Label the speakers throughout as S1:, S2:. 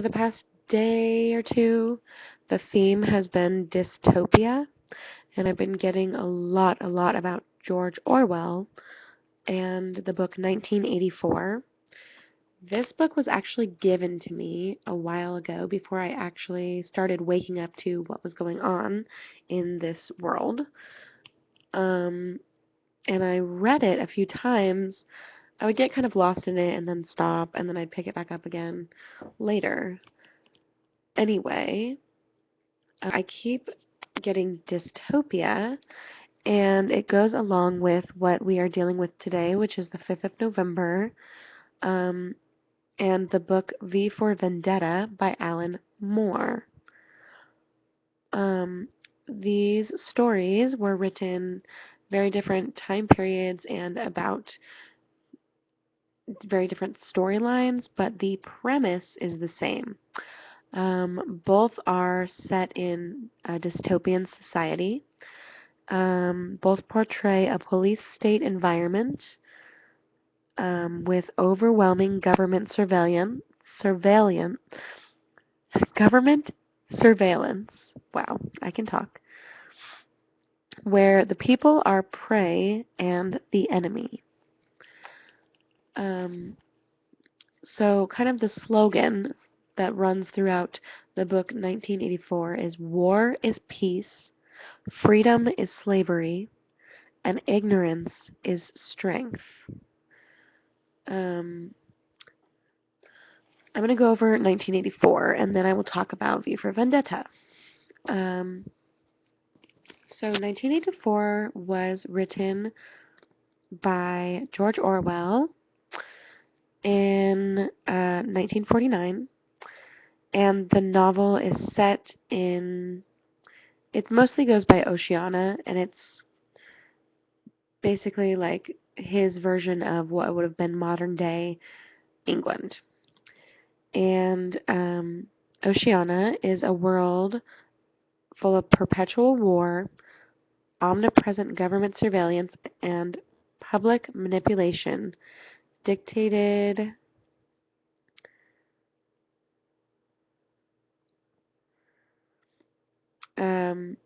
S1: For the past day or two, the theme has been dystopia, and I've been getting a lot about George Orwell and the book 1984. This book was actually given to me a while ago before I actually started waking up to what was going on in this world. And I read it a few times. I would get kind of lost in it and then stop, and then I'd pick it back up again later. Anyway, I keep getting dystopia, and it goes along with what we are dealing with today, which is the 5th of November, and the book V for Vendetta by Alan Moore. These stories were written very different time periods and about very different storylines, but the premise is the same. Both are set in a dystopian society. Both portray a police-state environment with overwhelming government surveillance. Wow, I can talk. Where the people are prey and the enemy. So kind of the slogan that runs throughout the book 1984 is war is peace, freedom is slavery, and ignorance is strength. I'm going to go over 1984, and then I will talk about V for Vendetta. So 1984 was written by George Orwell in 1949, and the novel is set in, it mostly goes by Oceania, and it's basically like his version of what would have been modern day England. And Oceania is a world full of perpetual war, omnipresent government surveillance, and public manipulation dictated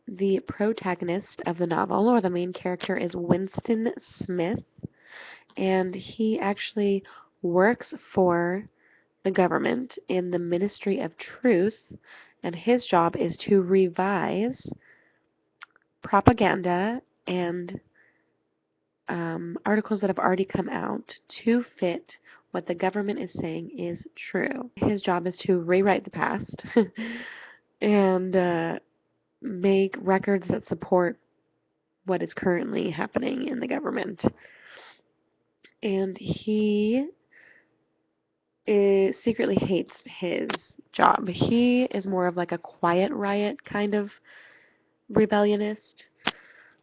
S1: the protagonist of the novel, or the main character, is Winston Smith, and he actually works for the government in the Ministry of Truth, and his job is to revise propaganda and articles that have already come out to fit what the government is saying is true. His job is to rewrite the past and make records that support what is currently happening in the government. And he secretly hates his job. He is more of like a quiet riot kind of rebellionist,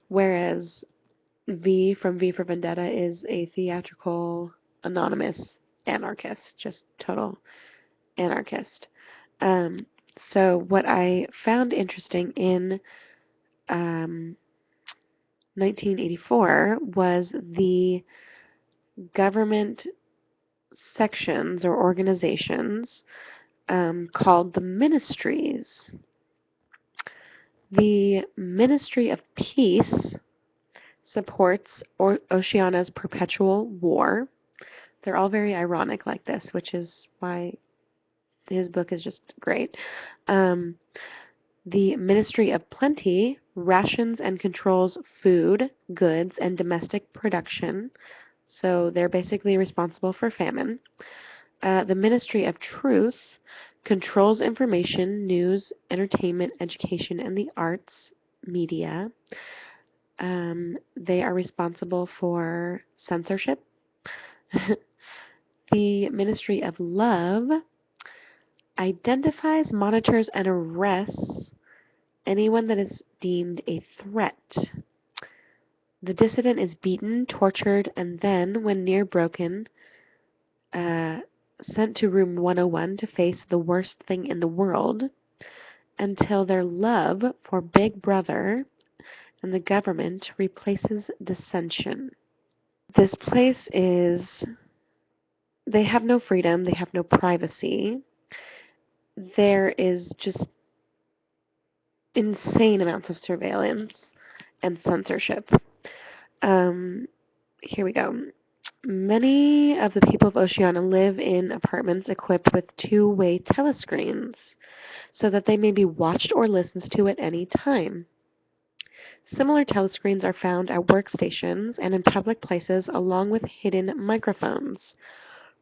S1: whereas V from V for Vendetta is a theatrical, anonymous anarchist, just total anarchist. So what I found interesting in 1984 was the government sections or organizations called the ministries. The Ministry of Peace supports Oceania's perpetual war. They're all very ironic like this, which is why his book is just great. The Ministry of Plenty rations and controls food, goods, and domestic production. So they're basically responsible for famine. The Ministry of Truth controls information, news, entertainment, education, and the arts, media. They are responsible for censorship. The Ministry of Love identifies, monitors, and arrests anyone that is deemed a threat. The dissident is beaten, tortured, and then, when near broken, sent to room 101 to face the worst thing in the world until their love for Big Brother and the government replaces dissension. This place is, they have no freedom, they have no privacy, there is just insane amounts of surveillance and censorship. Um, Here we go. Many of the people of Oceania live in apartments equipped with two-way telescreens so that they may be watched or listened to at any time. Similar telescreens are found at workstations and in public places along with hidden microphones.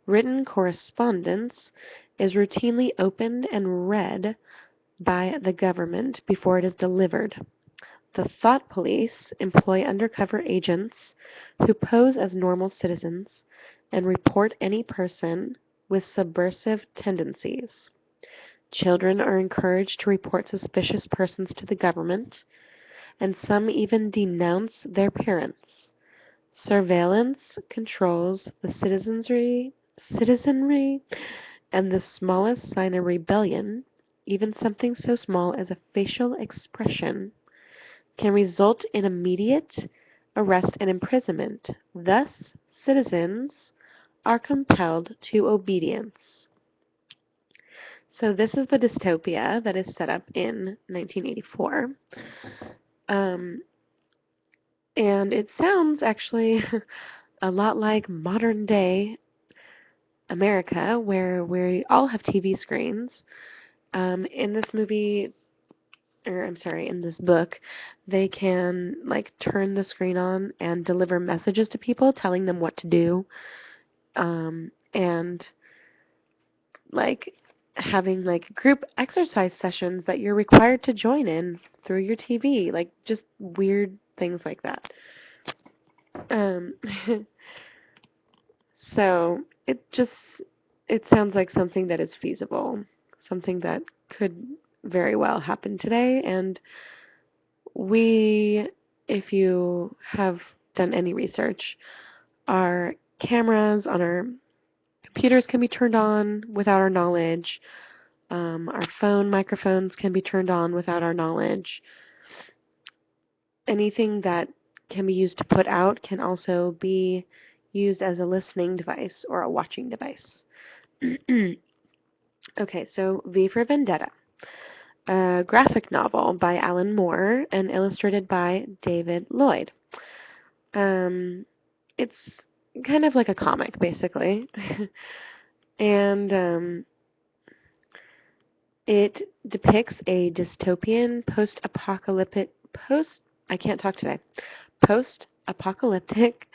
S1: Written correspondence is routinely opened and read by the government before it is delivered. The thought police employ undercover agents who pose as normal citizens and report any person with subversive tendencies. Children are encouraged to report suspicious persons to the government, and some even denounce their parents. Surveillance controls the citizenry, and the smallest sign of rebellion, even something so small as a facial expression, can result in immediate arrest and imprisonment. Thus, citizens are compelled to obedience. So this is the dystopia that is set up in 1984. And it sounds actually a lot like modern day America, where we all have TV screens. In this movie, or I'm sorry, in this book, they can like turn the screen on and deliver messages to people telling them what to do, and like having like group exercise sessions that you're required to join in through your TV, like just weird things like that. Um, so it sounds like something that is feasible, something that could very well happen today. And we, if you have done any research, our cameras on our computers can be turned on without our knowledge. Our phone microphones can be turned on without our knowledge. Anything that can be used to put out can also be used as a listening device or a watching device. Okay, so V for Vendetta, a graphic novel by Alan Moore and illustrated by David Lloyd. It's kind of like a comic, basically. And it depicts a dystopian I can't talk today, post-apocalyptic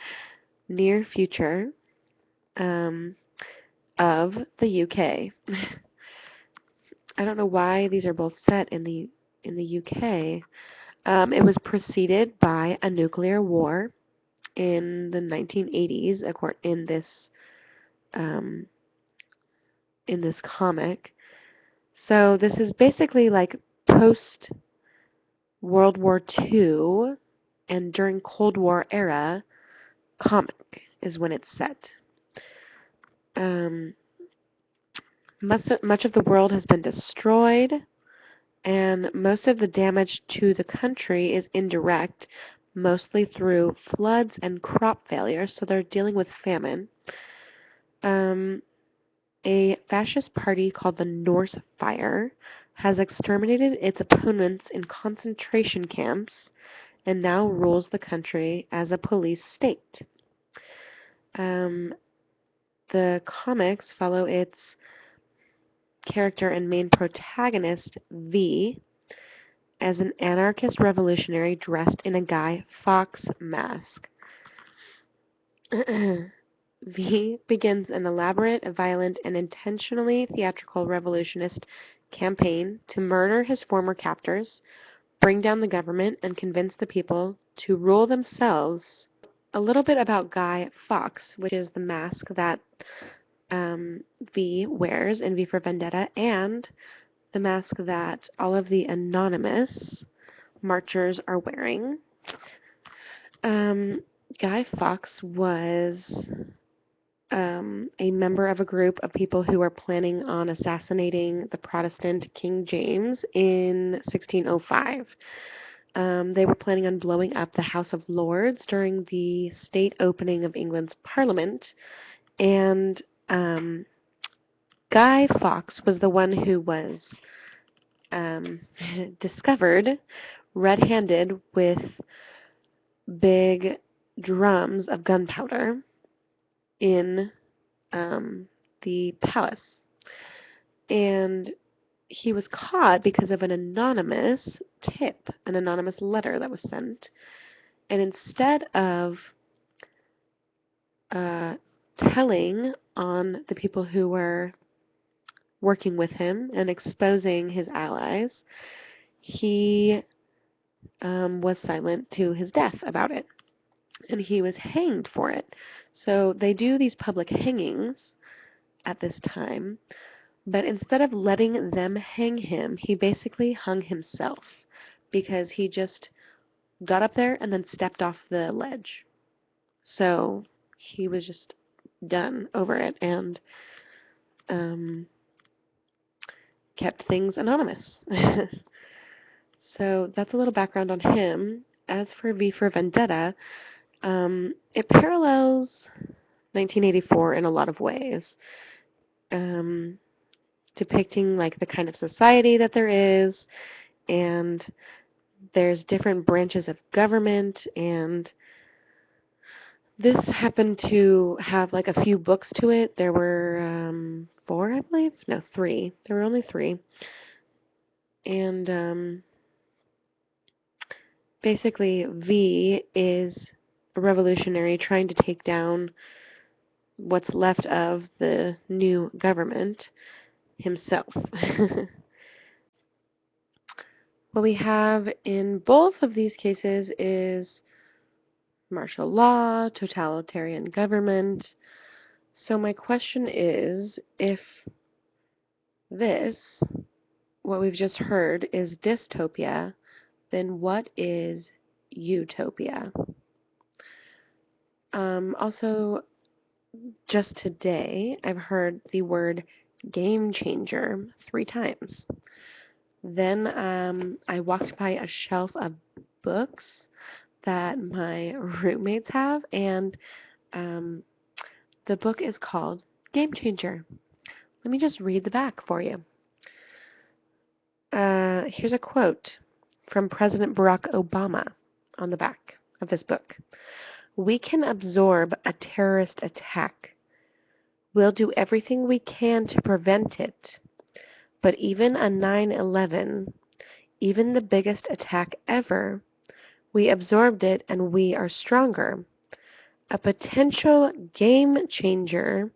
S1: near future of the UK. I don't know why these are both set in the UK. It was preceded by a nuclear war in the 1980s, in this comic. So this is basically like post World War II and during Cold War era comic is when it's set. Much of the world has been destroyed, and most of the damage to the country is indirect, mostly through floods and crop failures, so they're dealing with famine. A fascist party called the Norse Fire has exterminated its opponents in concentration camps and now rules the country as a police state. The comics follow its character and main protagonist, V, as an anarchist revolutionary dressed in a Guy Fawkes mask. V begins an elaborate, violent, and intentionally theatrical revolutionist campaign to murder his former captors, bring down the government, and convince the people to rule themselves. A little bit about Guy Fawkes, which is the mask that V wears in V for Vendetta, and the mask that all of the anonymous marchers are wearing. Guy Fawkes was a member of a group of people who were planning on assassinating the Protestant King James in 1605. They were planning on blowing up the House of Lords during the state opening of England's Parliament, and Guy Fawkes was the one who was discovered red-handed with big drums of gunpowder in the palace. And he was caught because of an anonymous tip, an anonymous letter that was sent. And instead of telling on the people who were working with him and exposing his allies, he was silent to his death about it. And he was hanged for it. So they do these public hangings at this time, but instead of letting them hang him, he basically hung himself because he just got up there and then stepped off the ledge. So he was just done over it and kept things anonymous. So that's a little background on him. As for V for Vendetta, it parallels 1984 in a lot of ways, depicting like the kind of society that there is, and there's different branches of government, and this happened to have like a few books to it. There were 4, I believe. No, 3. There were only 3. And basically, V is a revolutionary trying to take down what's left of the new government himself. What we have in both of these cases is martial law, totalitarian government. So my question is, if this, what we've just heard, is dystopia, then what is utopia? Also, just today, I've heard the word game changer 3 times. Then I walked by a shelf of books that my roommates have, and the book is called Game Changer. Let me just read the back for you. Here's a quote from President Barack Obama on the back of this book. "We can absorb a terrorist attack. We'll do everything we can to prevent it. But even a 9/11, even the biggest attack ever, we absorbed it and we are stronger. A potential game changer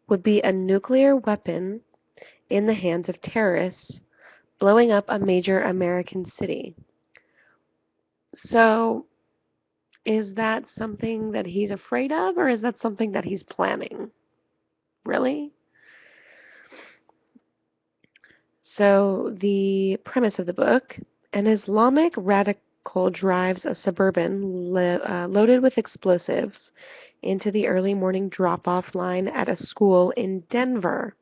S1: would be a nuclear weapon in the hands of terrorists blowing up a major American city." So, is that something that he's afraid of, or is that something that he's planning? Really? So, the premise of the book: an Islamic radical drives a Suburban loaded with explosives into the early morning drop-off line at a school in Denver.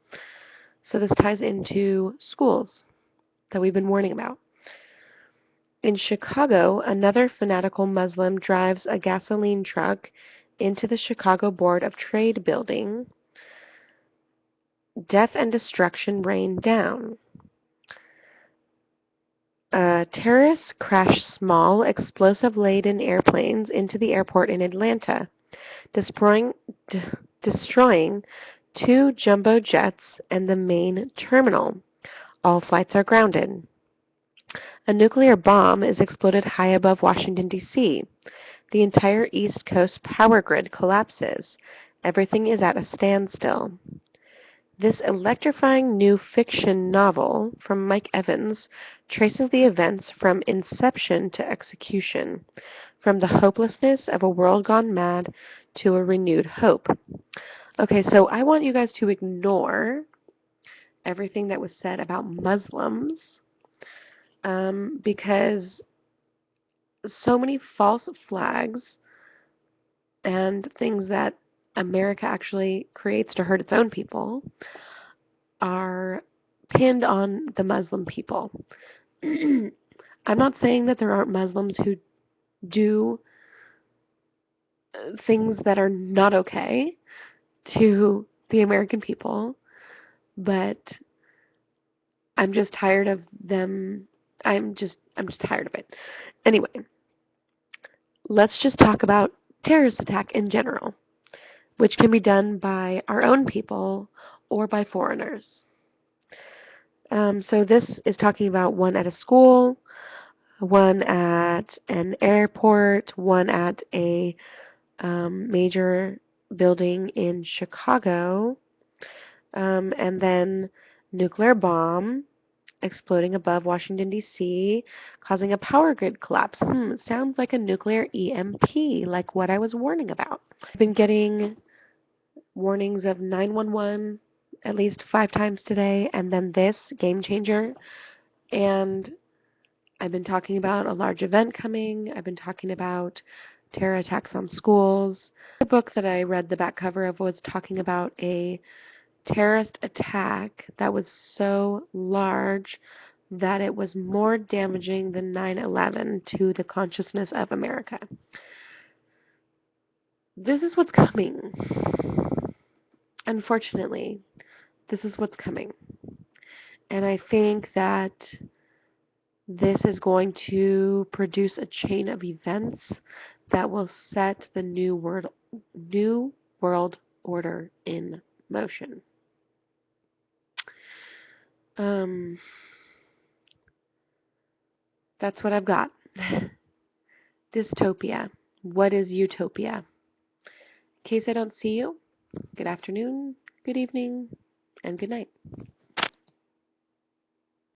S1: So this ties into schools that we've been warning about. In Chicago, another fanatical Muslim drives a gasoline truck into the Chicago Board of Trade building. Death and destruction rain down. Terrorists crash small, explosive-laden airplanes into the airport in Atlanta, destroying 2 jumbo jets and the main terminal. All flights are grounded. A nuclear bomb is exploded high above Washington, D.C. The entire East Coast power grid collapses. Everything is at a standstill. This electrifying new fiction novel from Mike Evans traces the events from inception to execution, from the hopelessness of a world gone mad to a renewed hope. Okay, so I want you guys to ignore everything that was said about Muslims, because so many false flags and things that America actually creates to hurt its own people are pinned on the Muslim people. I'm not saying that there aren't Muslims who do things that are not okay to the American people, but I'm just tired of them. I'm just tired of it. Anyway, let's just talk about terrorist attack in general, which can be done by our own people or by foreigners. So this is talking about one at a school, one at an airport, one at a major building in Chicago, and then nuclear bomb exploding above Washington, D.C., causing a power grid collapse. Sounds like a nuclear EMP, like what I was warning about. I've been getting warnings of 911 at least 5 times today, and then this, game changer. And I've been talking about a large event coming. I've been talking about terror attacks on schools. The book that I read the back cover of was talking about a terrorist attack that was so large that it was more damaging than 9/11 to the consciousness of America. This is what's coming. Unfortunately, this is what's coming. And I think that this is going to produce a chain of events that will set the new world order in motion. That's what I've got. Dystopia. What is utopia? In case I don't see you, good afternoon, good evening, and good night.